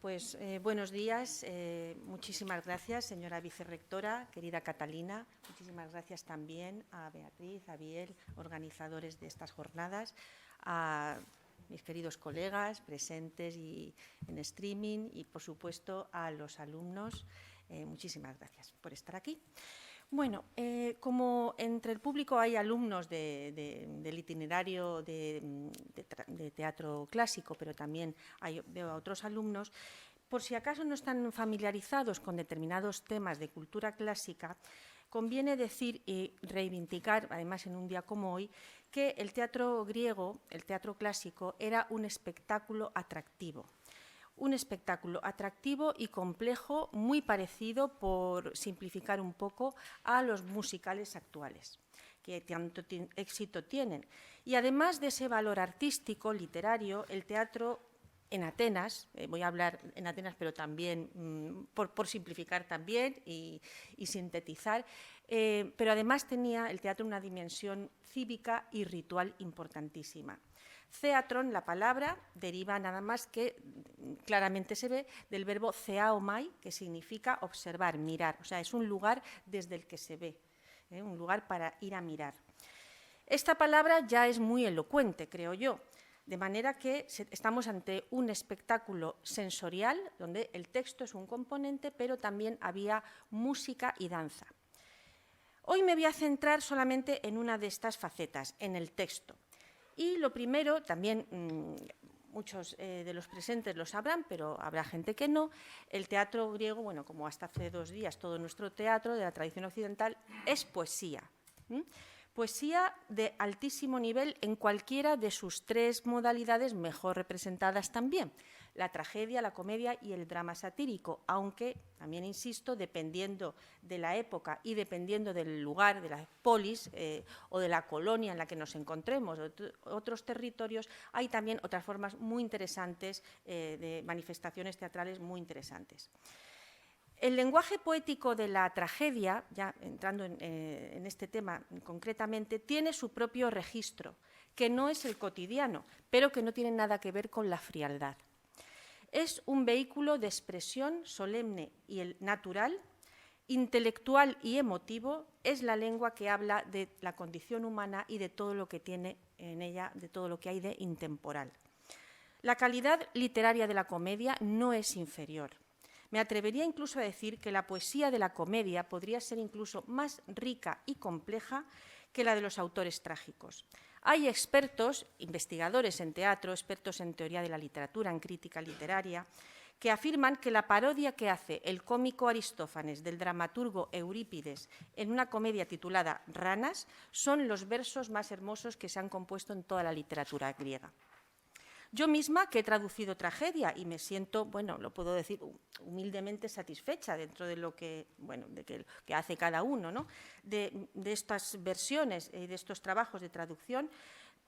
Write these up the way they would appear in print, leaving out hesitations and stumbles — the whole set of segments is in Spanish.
Pues buenos días. Muchísimas gracias, señora vicerrectora, querida Catalina. Muchísimas gracias también a Beatriz, a Biel, organizadores de estas jornadas, a mis queridos colegas presentes y en streaming y, por supuesto, a los alumnos. Muchísimas gracias por estar aquí. Bueno, como entre el público hay alumnos del itinerario de teatro clásico, pero también veo a otros alumnos, por si acaso no están familiarizados con determinados temas de cultura clásica, conviene decir y reivindicar, además en un día como hoy, que el teatro griego, el teatro clásico, era un espectáculo atractivo. Un espectáculo atractivo y complejo, muy parecido, por simplificar un poco, a los musicales actuales, que tanto éxito tienen. Y además de ese valor artístico, literario, el teatro en Atenas, voy a hablar en Atenas, pero también por simplificar también y sintetizar, pero además tenía el teatro una dimensión cívica y ritual importantísima. Theatron, la palabra, deriva nada más que, claramente se ve, del verbo theaomai, que significa observar, mirar. O sea, es un lugar desde el que se ve, un lugar para ir a mirar. Esta palabra ya es muy elocuente, creo yo, de manera que estamos ante un espectáculo sensorial, donde el texto es un componente, pero también había música y danza. Hoy me voy a centrar solamente en una de estas facetas, en el texto. Y lo primero, también muchos de los presentes lo sabrán, pero habrá gente que no, el teatro griego, bueno, como hasta hace 2 días todo nuestro teatro de la tradición occidental, es poesía. Poesía de altísimo nivel en cualquiera de sus 3 modalidades mejor representadas también, la tragedia, la comedia y el drama satírico, aunque, también insisto, dependiendo de la época y dependiendo del lugar, de la polis o de la colonia en la que nos encontremos, otros territorios, hay también otras formas muy interesantes de manifestaciones teatrales muy interesantes. El lenguaje poético de la tragedia, ya entrando en este tema concretamente, tiene su propio registro, que no es el cotidiano, pero que no tiene nada que ver con la frialdad. Es un vehículo de expresión solemne y natural, intelectual y emotivo, es la lengua que habla de la condición humana y de todo lo que tiene en ella, de todo lo que hay de intemporal. La calidad literaria de la comedia no es inferior. Me atrevería incluso a decir que la poesía de la comedia podría ser incluso más rica y compleja que la de los autores trágicos. Hay expertos, investigadores en teatro, expertos en teoría de la literatura, en crítica literaria, que afirman que la parodia que hace el cómico Aristófanes del dramaturgo Eurípides en una comedia titulada Ranas son los versos más hermosos que se han compuesto en toda la literatura griega. Yo misma, que he traducido tragedia y me siento, bueno, lo puedo decir humildemente satisfecha dentro de lo que, bueno, que hace cada uno, ¿no? de estas versiones y de estos trabajos de traducción,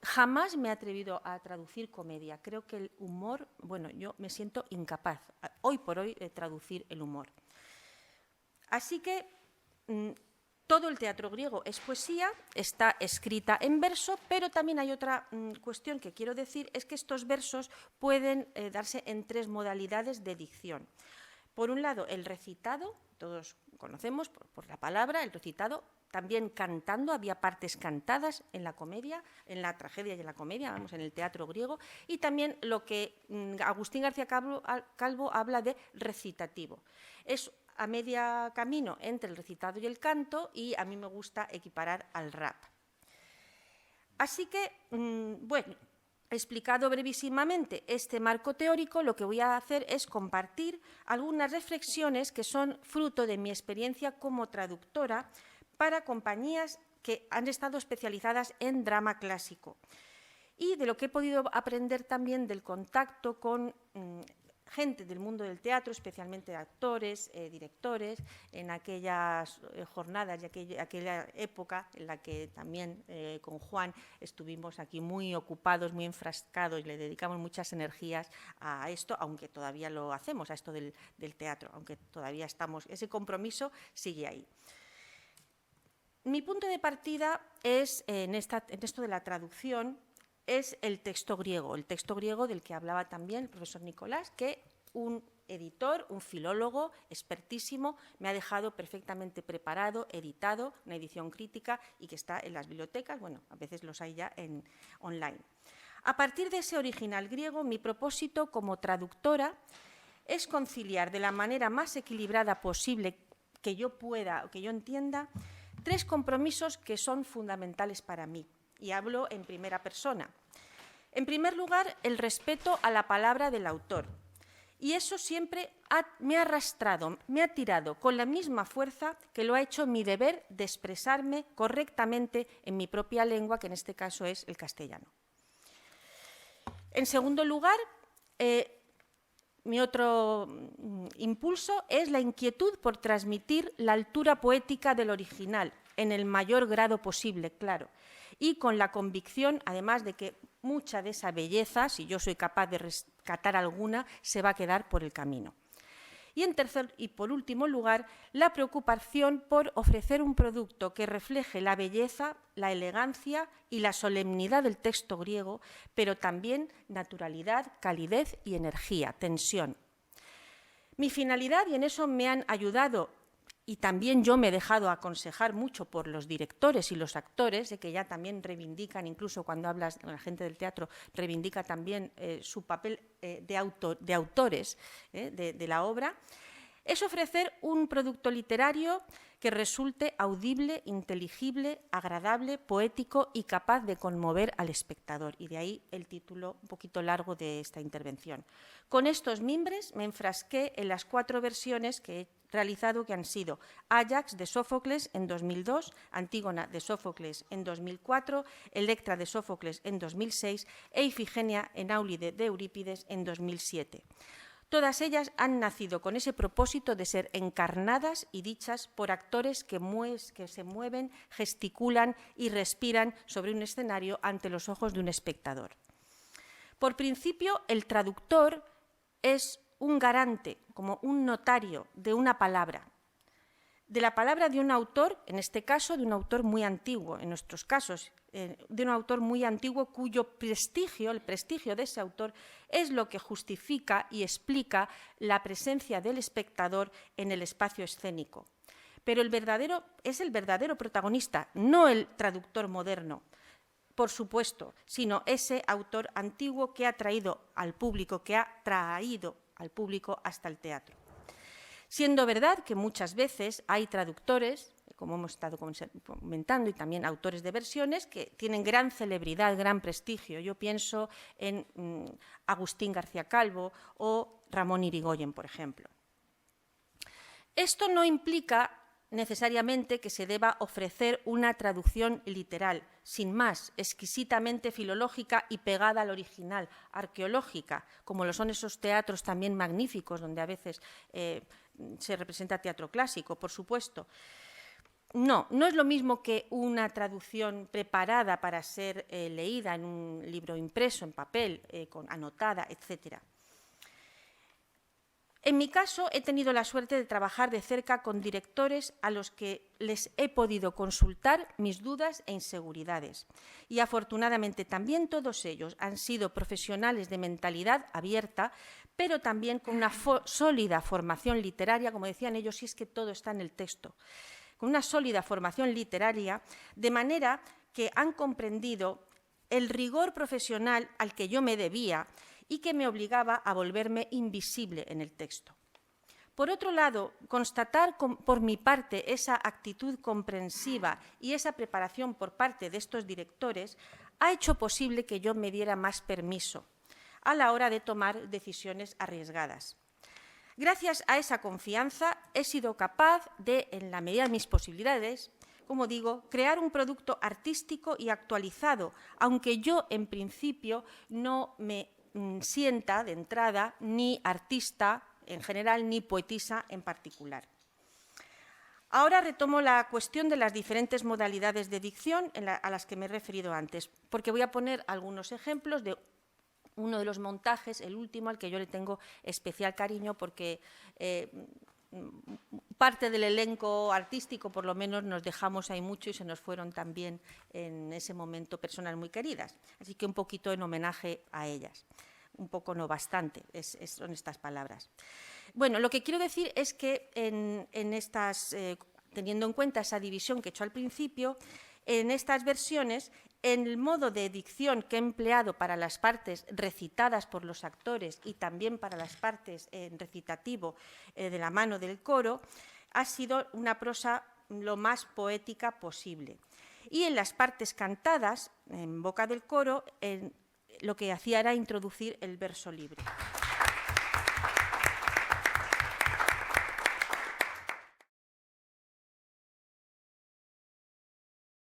jamás me he atrevido a traducir comedia. Creo que el humor, bueno, yo me siento incapaz, hoy por hoy, de traducir el humor. Así que todo el teatro griego es poesía, está escrita en verso, pero también hay otra cuestión que quiero decir, es que estos versos pueden darse en 3 modalidades de dicción. Por un lado, el recitado, todos conocemos por la palabra, el recitado, también cantando, había partes cantadas en la comedia, en la tragedia y en la comedia, vamos, en el teatro griego, y también lo que Agustín García Calvo habla de recitativo. Es a media camino entre el recitado y el canto, y a mí me gusta equiparar al rap. Así que, bueno, explicado brevísimamente este marco teórico, lo que voy a hacer es compartir algunas reflexiones que son fruto de mi experiencia como traductora para compañías que han estado especializadas en drama clásico y de lo que he podido aprender también del contacto con gente del mundo del teatro, especialmente actores, directores, en aquellas jornadas y aquella época en la que también con Juan estuvimos aquí muy ocupados, muy enfrascados y le dedicamos muchas energías a esto, aunque todavía lo hacemos, a esto del teatro, aunque todavía estamos, ese compromiso sigue ahí. Mi punto de partida es, en esto de la traducción, es el texto griego del que hablaba también el profesor Nicolás, que editor, un filólogo expertísimo, me ha dejado perfectamente preparado, editado, una edición crítica y que está en las bibliotecas, bueno, a veces los hay ya online. A partir de ese original griego, mi propósito como traductora es conciliar de la manera más equilibrada posible que yo pueda o que yo entienda 3 compromisos que son fundamentales para mí, y hablo en primera persona. En primer lugar, el respeto a la palabra del autor. Y eso siempre me ha arrastrado, me ha tirado con la misma fuerza que lo ha hecho mi deber de expresarme correctamente en mi propia lengua, que en este caso es el castellano. En segundo lugar, mi otro impulso es la inquietud por transmitir la altura poética del original, en el mayor grado posible, claro, y con la convicción, además, de que mucha de esa belleza, si yo soy capaz de rescatar alguna, se va a quedar por el camino. Y en tercer y por último lugar, la preocupación por ofrecer un producto que refleje la belleza, la elegancia y la solemnidad del texto griego, pero también naturalidad, calidez y energía, tensión. Mi finalidad, y en eso me han ayudado, y también yo me he dejado aconsejar mucho por los directores y los actores, de que ya también reivindican, incluso cuando hablas con la gente del teatro, reivindica también su papel de autores de la obra, es ofrecer un producto literario que resulte audible, inteligible, agradable, poético y capaz de conmover al espectador. Y de ahí el título un poquito largo de esta intervención. Con estos mimbres me enfrasqué en las 4 versiones que he realizado, que han sido Áyax de Sófocles en 2002, Antígona de Sófocles en 2004, Electra de Sófocles en 2006 e Ifigenia en Áulide de Eurípides en 2007. Todas ellas han nacido con ese propósito de ser encarnadas y dichas por actores que se mueven, gesticulan y respiran sobre un escenario ante los ojos de un espectador. Por principio, el traductor es un garante, como un notario de una palabra, de la palabra de un autor, en este caso de un autor muy antiguo, en nuestros casos, de un autor muy antiguo cuyo prestigio, el prestigio de ese autor, es lo que justifica y explica la presencia del espectador en el espacio escénico. Pero es el verdadero protagonista, no el traductor moderno, por supuesto, sino ese autor antiguo que ha traído al público hasta el teatro. Siendo verdad que muchas veces hay traductores, como hemos estado comentando, y también autores de versiones que tienen gran celebridad, gran prestigio. Yo pienso en Agustín García Calvo o Ramón Irigoyen, por ejemplo. Esto no implica necesariamente que se deba ofrecer una traducción literal, sin más, exquisitamente filológica y pegada al original, arqueológica, como lo son esos teatros también magníficos, donde a veces se representa teatro clásico, por supuesto. No es lo mismo que una traducción preparada para ser leída en un libro impreso, en papel, anotada, etc. En mi caso, he tenido la suerte de trabajar de cerca con directores a los que les he podido consultar mis dudas e inseguridades. Y afortunadamente también todos ellos han sido profesionales de mentalidad abierta, pero también con una sólida formación literaria, como decían ellos, si es que todo está en el texto, con una sólida formación literaria, de manera que han comprendido el rigor profesional al que yo me debía y que me obligaba a volverme invisible en el texto. Por otro lado, constatar por mi parte esa actitud comprensiva y esa preparación por parte de estos directores ha hecho posible que yo me diera más permiso a la hora de tomar decisiones arriesgadas. Gracias a esa confianza he sido capaz de, en la medida de mis posibilidades, como digo, crear un producto artístico y actualizado, aunque yo en principio no me sienta de entrada ni artista en general ni poetisa en particular. Ahora retomo la cuestión de las diferentes modalidades de dicción a las que me he referido antes, porque voy a poner algunos ejemplos de uno de los montajes, el último, al que yo le tengo especial cariño, porque parte del elenco artístico, por lo menos, nos dejamos ahí mucho y se nos fueron también en ese momento personas muy queridas. Así que un poquito en homenaje a ellas. un poco no bastante, son estas palabras. Bueno, lo que quiero decir es que teniendo en cuenta esa división que he hecho al principio, en estas versiones, en el modo de dicción que he empleado para las partes recitadas por los actores y también para las partes en recitativo de la mano del coro, ha sido una prosa lo más poética posible. Y en las partes cantadas, en boca del coro, lo que hacía era introducir el verso libre.